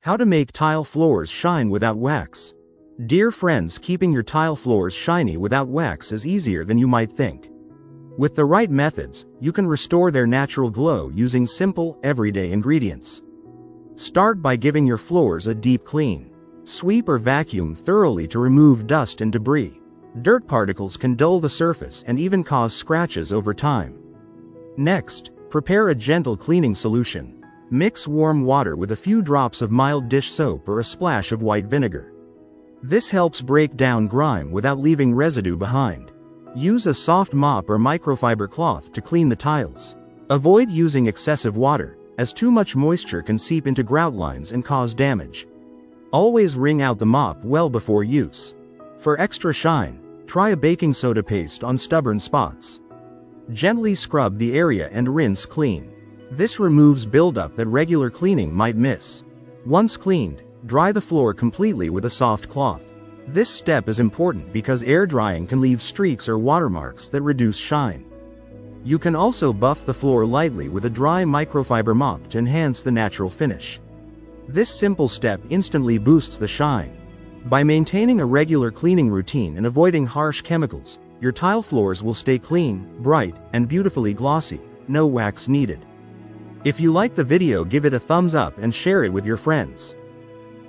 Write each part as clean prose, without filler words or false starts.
How to make tile floors shine without wax. Dear friends, keeping your tile floors shiny without wax is easier than you might think. With the right methods, you can restore their natural glow using simple, everyday ingredients. Start by giving your floors a deep clean. Sweep or vacuum thoroughly to remove dust and debris. Dirt particles can dull the surface and even cause scratches over time. Next, prepare a gentle cleaning solution. Mix warm water with a few drops of mild dish soap or a splash of white vinegar. This helps break down grime without leaving residue behind. Use a soft mop or microfiber cloth to clean the tiles. Avoid using excessive water, as too much moisture can seep into grout lines and cause damage. Always wring out the mop well before use. For extra shine, try a baking soda paste on stubborn spots. Gently scrub the area and rinse clean. This removes buildup that regular cleaning might miss. Once cleaned, dry the floor completely with a soft cloth. This step is important because air drying can leave streaks or watermarks that reduce shine. You can also buff the floor lightly with a dry microfiber mop to enhance the natural finish. This simple step instantly boosts the shine. By maintaining a regular cleaning routine and avoiding harsh chemicals, your tile floors will stay clean, bright, and beautifully glossy. No wax needed. If you like the video, give it a thumbs up and share it with your friends.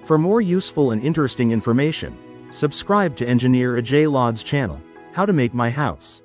For more useful and interesting information, subscribe to Engineer Ajay Lod's channel, How to Make My House.